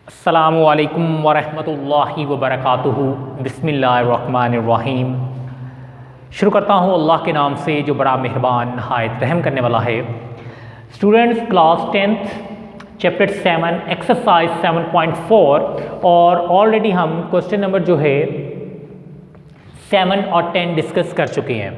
अस्सलामुअलैकुम वरहमतुल्लाहि वबरकातुहू। बिस्मिल्लाहिर्रहमानिर्रहीम। शुरू करता हूँ अल्लाह के नाम से जो बड़ा मेहरबान नहायत रहम करने वाला है। Students, class 10th chapter 7 exercise 7.4 और ऑलरेडी हम क्वेश्चन नंबर जो है 7 और 10 डिस्कस कर चुके हैं।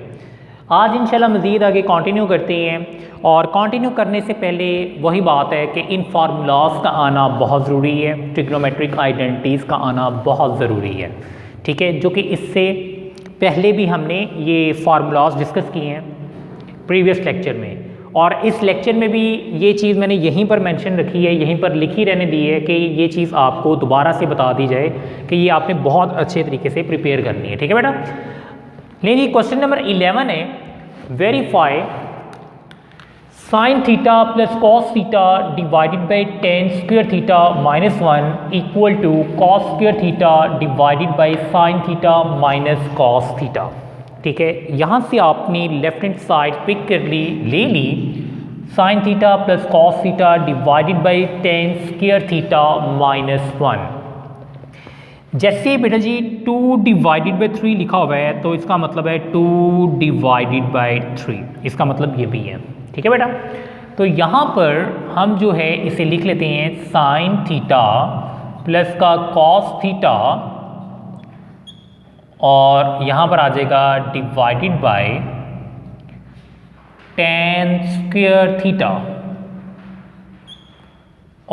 आज इंशाल्लाह मज़ीद आगे कंटिन्यू करते हैं और कंटिन्यू करने से पहले वही बात है कि इन फार्मूलाज का आना बहुत ज़रूरी है, ट्रिग्नोमेट्रिक आइडेंटिटीज़ का आना बहुत ज़रूरी है, ठीक है, जो कि इससे पहले भी हमने ये फार्मूलाज डिस्कस किए हैं प्रीवियस लेक्चर में। और इस लेक्चर में भी ये चीज़ मैंने यहीं पर मेंशन रखी है, यहीं पर लिखी रहने दी है कि ये चीज़ आपको दोबारा से बता दी जाए कि ये आपने बहुत अच्छे तरीके से प्रिपेयर करनी है, ठीक है बेटा। लेकिन क्वेश्चन नंबर 11 है, verify sine theta plus cos theta divided by tan square theta minus 1 equal to cos square theta divided by sine theta minus cos theta, ठीक है। यहाँ से आपने लेफ्ट हैंड साइड पिक कर ले ली sine theta plus cos theta divided by tan square theta minus 1। जैसे बेटा जी 2 डिवाइडेड बाई 3 लिखा हुआ है तो इसका मतलब है 2 डिवाइडेड बाई 3, इसका मतलब ये भी है, ठीक है बेटा। तो यहाँ पर हम जो है इसे लिख लेते हैं साइन थीटा प्लस का कॉस थीटा और यहाँ पर आ जाएगा divided by ten square theta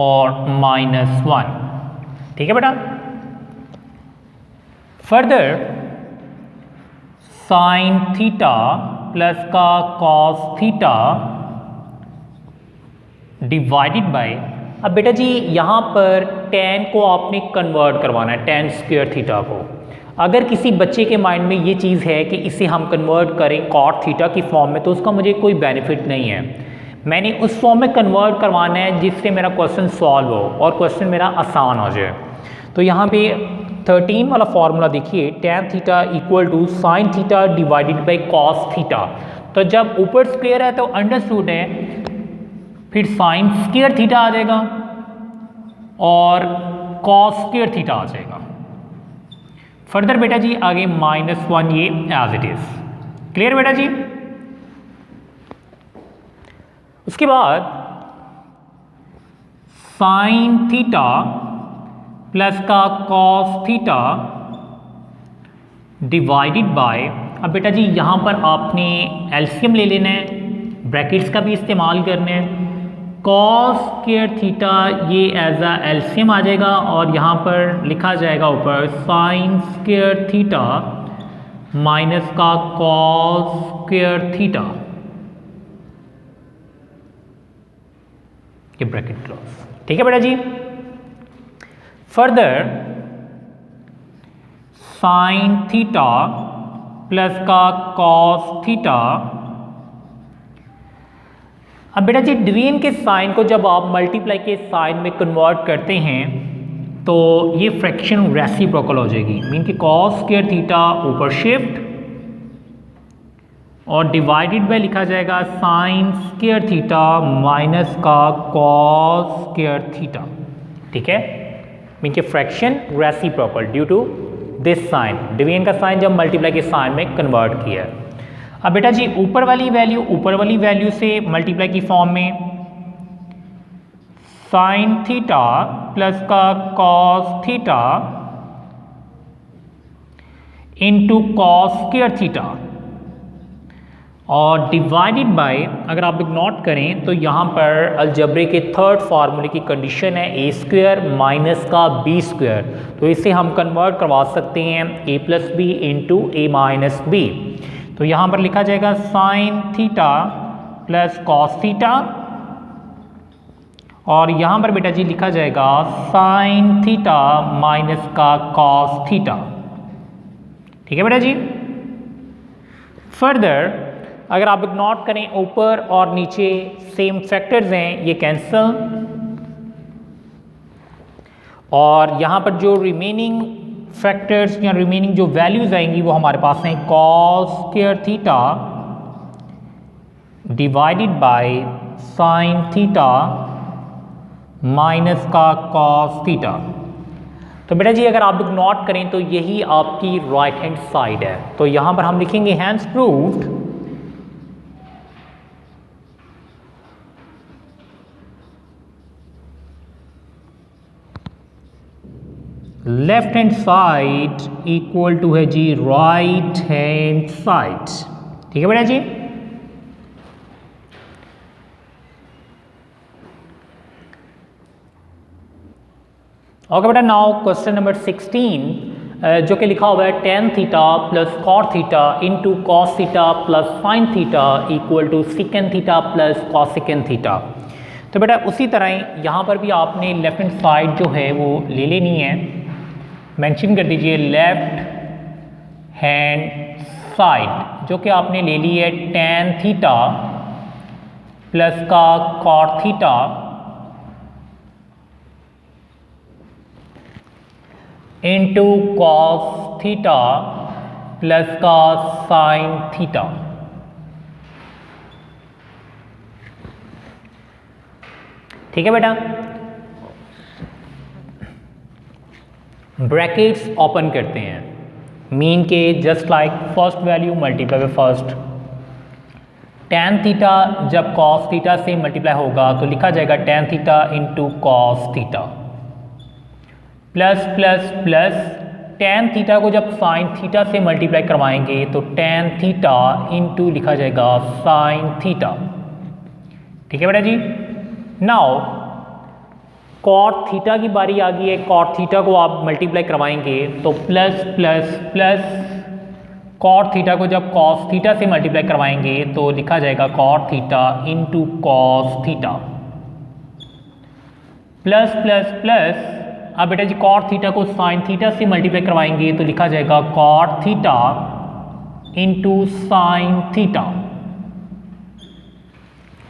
और माइनस 1, ठीक है बेटा। फर्दर साइन थीटा प्लस का कॉस थीटा डिवाइडेड बाय, अब बेटा जी यहाँ पर टेन को आपने कन्वर्ट करवाना है, टेन स्क्वायर थीटा को। अगर किसी बच्चे के माइंड में ये चीज़ है कि इसे हम कन्वर्ट करें कॉट थीटा की फॉर्म में तो उसका मुझे कोई बेनिफिट नहीं है। मैंने उस फॉर्म में कन्वर्ट करवाना है जिससे मेरा क्वेश्चन सॉल्व हो और क्वेश्चन मेरा आसान हो जाए। तो यहाँ पे 13 वाला फॉर्मूला देखिए, tan theta equal to sine theta divided by cos theta. तो जब ऊपर स्क्वायर है तो अंडरस्टूड है, फिर साइन स्क्वायर थीटा आ जाएगा और कॉस स्क्वायर थीटा आ जाएगा। फर्दर बेटा जी आगे माइनस 1 ये एज इट इज, क्लियर बेटा जी। उसके बाद साइन थीटा प्लस का कॉस थीटा डिवाइडेड बाय, अब बेटा जी यहाँ पर आपने एलसीएम ले लेना है, ब्रैकेट्स का भी इस्तेमाल करना है। कॉस स्क्वायर थीटा ये एज अ एलसीएम आ जाएगा और यहाँ पर लिखा जाएगा ऊपर साइन स्क्वायर थीटा माइनस का कॉस स्क्वायर थीटा, ये ब्रैकेट क्लोज, ठीक है बेटा जी। फर्दर साइन थीटा प्लस का कॉस थीटा, अब बेटा जी डिवीजन के साइन को जब आप मल्टीप्लाई के साइन में कन्वर्ट करते हैं तो ये फ्रैक्शन रेसिप्रोकल हो जाएगी, मीन कि कॉस स्क्वायर थीटा ऊपर शिफ्ट और डिवाइडेड बाय लिखा जाएगा साइन स्क्वायर थीटा माइनस का कॉस स्क्वायर थीटा, ठीक है। मीन कि fraction reciprocal due to this sine, division का साइन जब मल्टीप्लाई के साइन में कन्वर्ट किया है। अब बेटा जी ऊपर वाली वैल्यू से मल्टीप्लाई की फॉर्म में साइन थीटा प्लस का cos theta into cos square theta और डिवाइडेड बाय, अगर आप लोग नोट करें तो यहाँ पर अलजबरे के थर्ड फार्मूले की कंडीशन है ए स्क्वायर माइनस का बी स्क्वायर, तो इसे हम कन्वर्ट करवा सकते हैं ए प्लस बी इंटू ए माइनस बी। तो यहाँ पर लिखा जाएगा sign theta plus cos theta और यहाँ पर बेटा जी लिखा जाएगा साइन थीटा माइनस का कॉस थीटा, ठीक है बेटा जी। फर्दर अगर आप नोट करें ऊपर और नीचे सेम फैक्टर्स हैं, ये कैंसल और यहाँ पर जो रिमेनिंग फैक्टर्स या रिमेनिंग जो वैल्यूज आएंगी वो हमारे पास हैं cos square theta divided by sine theta minus का कॉस थीटा। तो बेटा जी अगर आप लोग नोट करें तो यही आपकी राइट हैंड साइड है, तो यहां पर हम लिखेंगे hence proved left hand side equal to है जी राइट हैंड साइड। ठीक है बेटा जी। ओके बेटा, नाउ क्वेश्चन नंबर 16 जो कि लिखा हुआ है tan theta plus cot theta into cos theta plus sine theta equal to secant theta plus cosecant theta. तो बेटा उसी तरह यहाँ पर भी आपने लेफ्ट हैंड साइड जो है वो ले लेनी है। मेंशन कर दीजिए लेफ्ट हैंड साइड जो कि आपने ले ली है tan थीटा प्लस का cot theta into cos theta plus का साइन थीटा। ठीक है बेटा, ब्रैकेट्स ओपन करते हैं, मीन के just like first value multiply by first. tan theta जब cos थीटा से मल्टीप्लाई होगा तो लिखा जाएगा tan theta into cos theta plus plus plus tan theta को जब साइन थीटा से मल्टीप्लाई करवाएंगे तो tan थीटा इंटू लिखा जाएगा साइन थीटा। ठीक है बेटा जी। नाउ कॉट थीटा की बारी आ गई है, कॉट थीटा को आप मल्टीप्लाई करवाएंगे तो plus plus plus cot theta को जब कॉस थीटा से मल्टीप्लाई करवाएंगे तो लिखा जाएगा cot theta into cos theta plus plus plus. अब बेटा जी कॉट थीटा को साइन थीटा से मल्टीप्लाई करवाएंगे तो लिखा जाएगा cot theta into sine theta.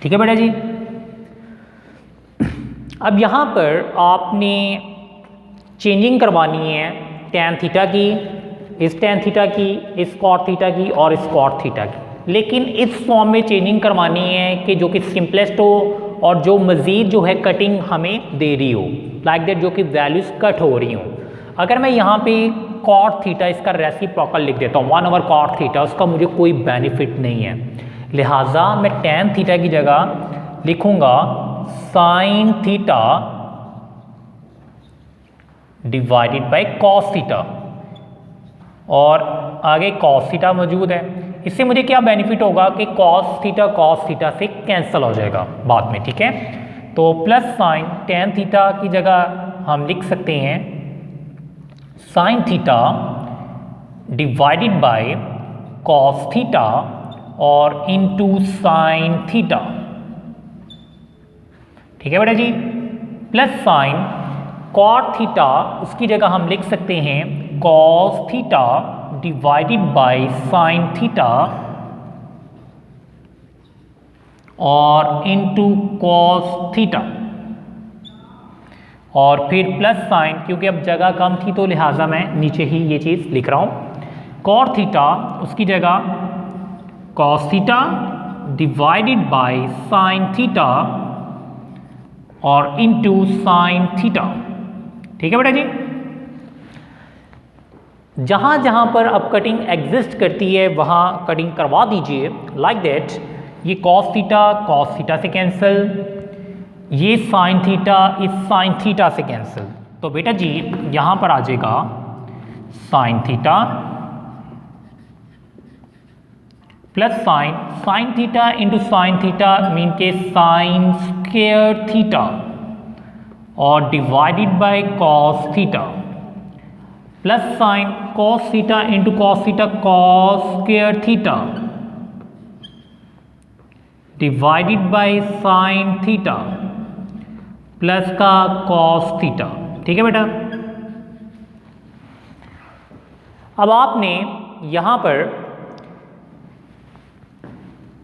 ठीक है बेटा जी। अब यहाँ पर आपने चेंजिंग करवानी है tan थीटा की, इस tan थीटा की, इस कॉट थीटा की और इस कॉट थीटा की, लेकिन इस फॉर्म में चेंजिंग करवानी है कि जो कि सिंपलेस्ट हो और जो मज़ीद जो है कटिंग हमें दे रही हो, लाइक दैट जो कि वैल्यूज़ कट हो रही हो। अगर मैं यहाँ पे कॉट थीटा इसका रेसिप्रोकल लिख देता हूँ 1 ओवर कॉट थीटा, उसका मुझे कोई बेनिफिट नहीं है, लिहाजा मैं tan थीटा की जगह लिखूँगा sign theta divided by cos theta और आगे कॉस थीटा मौजूद है। इससे मुझे क्या बेनिफिट होगा कि कॉस थीटा से कैंसिल हो जाएगा बाद में। ठीक है, तो प्लस साइन tan थीटा की जगह हम लिख सकते हैं sign theta divided by cos theta और इनटू साइन थीटा। ठीक है बेटा जी। प्लस साइन कॉट थीटा उसकी जगह हम लिख सकते हैं cos theta divided by sine theta और इनटू कॉस थीटा और फिर प्लस साइन, क्योंकि अब जगह कम थी तो लिहाजा मैं नीचे ही ये चीज़ लिख रहा हूँ। कॉट थीटा उसकी जगह cos theta divided by sine theta और इनटू साइन थीटा। ठीक है बेटा जी। जहाँ जहाँ पर अब कटिंग एग्जिस्ट करती है वहाँ कटिंग करवा दीजिए, लाइक दैट ये कॉस थीटा से कैंसिल, ये साइन थीटा इस साइन थीटा से कैंसिल। तो बेटा जी यहाँ पर आ जाएगा sign theta plus sine theta into sine theta mean के साइन स्क्वायर थीटा और divided by cos theta plus sine cos theta into cos theta cos square theta divided by sine theta plus का cos theta. ठीक है बेटा। अब आपने यहाँ पर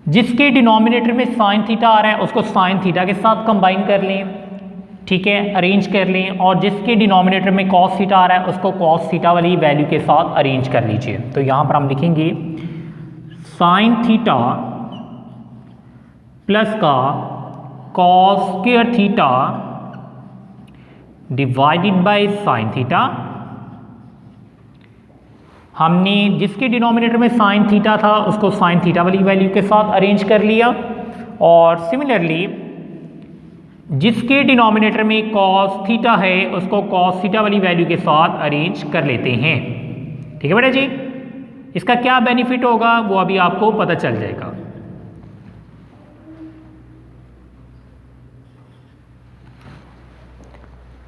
जिसके डिनोमिनेटर में साइन थीटा आ रहा है उसको साइन थीटा के साथ कंबाइन कर लें, ठीक है, अरेंज कर लें, और जिसके डिनोमिनेटर में कॉस थीटा आ रहा है उसको कॉस थीटा वाली वैल्यू के साथ अरेंज कर लीजिए। तो यहाँ पर हम लिखेंगे साइन थीटा प्लस का cos square theta divided by sine theta. हमने जिसके डिनोमिनेटर में साइन थीटा था उसको साइन थीटा वाली वैल्यू के साथ अरेंज कर लिया, और सिमिलरली जिसके डिनोमिनेटर में कॉस थीटा है उसको कॉस थीटा वाली वैल्यू के साथ अरेंज कर लेते हैं। ठीक है बेटा जी, इसका क्या बेनिफिट होगा वो अभी आपको पता चल जाएगा।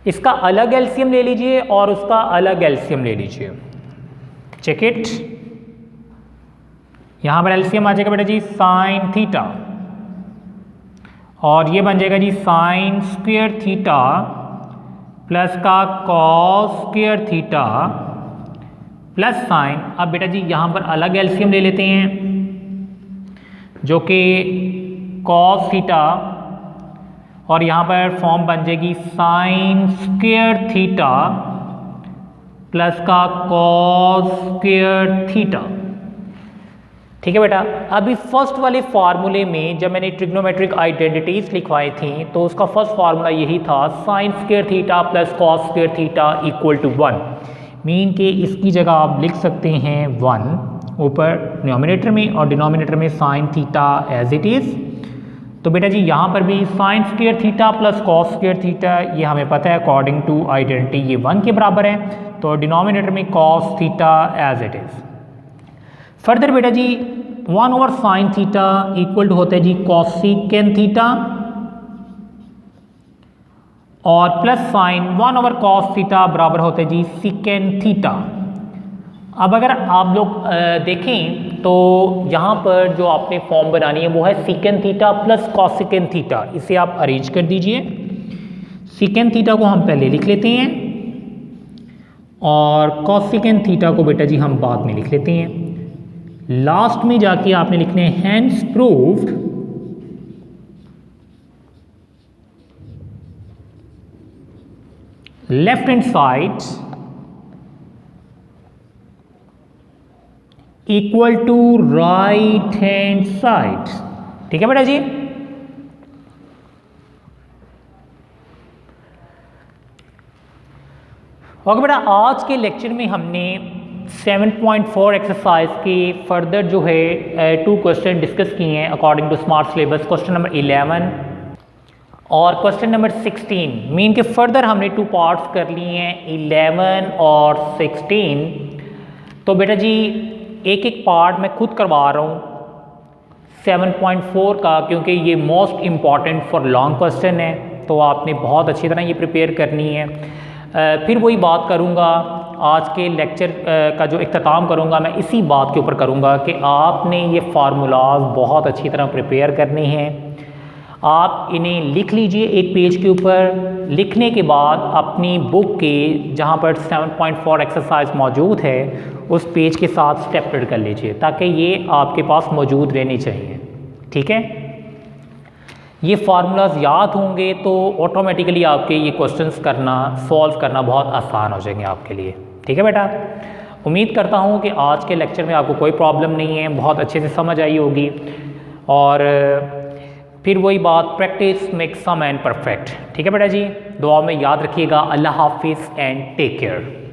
इसका अलग एलसीएम ले लीजिए और उसका अलग एलसीएम ले लीजिए। चेक इट, यहां पर एलसीएम आ जाएगा बेटा जी साइन थीटा, और ये बन जाएगा जी साइन स्क्वायर थीटा प्लस का cos square theta plus sign. अब बेटा जी यहां पर अलग एलसीएम ले लेते हैं, जो कि कॉस थीटा, और यहाँ पर फॉर्म बन जाएगी साइन स्क्वायर थीटा प्लस का कॉस स्क्वायर थीटा। ठीक है बेटा, अभी फर्स्ट वाले फार्मूले में जब मैंने ट्रिग्नोमेट्रिक आइडेंटिटीज लिखवाई थी तो उसका फर्स्ट फार्मूला यही था sine square theta plus cos square theta equal to 1। Mean के इसकी जगह आप लिख सकते हैं 1 ऊपर न्यूमरेटर में और डिनोमिनेटर में sine theta as it is. तो बेटा जी यहाँ पर भी sine square theta plus cos square theta, ये हमें पता है अकॉर्डिंग टू आइडेंटिटी ये 1 के बराबर है, तो डिनोमिनेटर में cos theta as it is. Further बेटा जी 1 over sine theta equal to होता है जी कॉसिकेन थीटा, और plus sine 1 over cos theta बराबर होता है जी सिकेन थीटा। अब अगर आप लोग देखें तो यहाँ पर जो आपने फॉर्म बनानी है वो है सिकेन थीटा प्लस कॉसिकेन थीटा। इसे आप अरेंज कर दीजिए। सिकेन थीटा को हम पहले लिख लेते हैं और कॉसिकेन थीटा को बेटा जी हम बाद में लिख लेते हैं। लास्ट में जाके आपने लिखने हैं hence proved left hand side equal to right hand side. ठीक है बेटा जी, ओके बेटा, आज के लेक्चर में हमने 7.4 एक्सरसाइज के फर्दर जो है 2 क्वेश्चन डिस्कस किए हैं according to smart syllabus. Question number 11 और क्वेश्चन नंबर 16। मीन के फर्दर हमने 2 पार्ट्स कर लिए हैं 11 और 16। तो बेटा जी एक एक पार्ट मैं खुद करवा रहा हूँ 7.4 का, क्योंकि ये most important for long question है, तो आपने बहुत अच्छी तरह ये प्रिपेयर करनी है। फिर वही बात करूँगा आज के लेक्चर का जो इख्तिताम करूँगा मैं इसी बात के ऊपर करूँगा कि आपने ये फार्मूलाज बहुत अच्छी तरह प्रिपेयर करने हैं। आप इन्हें लिख लीजिए एक पेज के ऊपर। लिखने के बाद अपनी बुक के जहाँ पर 7.4 एक्सरसाइज मौजूद है उस पेज के साथ स्टेप एड कर लीजिए, ताकि ये आपके पास मौजूद रहने चाहिए। ठीक है, ये फार्मूलाज याद होंगे तो ऑटोमेटिकली आपके ये क्वेश्चंस करना सॉल्व करना बहुत आसान हो जाएंगे आपके लिए। ठीक है बेटा, उम्मीद करता हूँ कि आज के लेक्चर में आपको कोई प्रॉब्लम नहीं है, बहुत अच्छे से समझ आई होगी। और फिर वही बात, practice makes some man perfect. ठीक है बेटा जी, दुआ में याद रखिएगा। अल्लाह हाफिज़ एंड टेक केयर।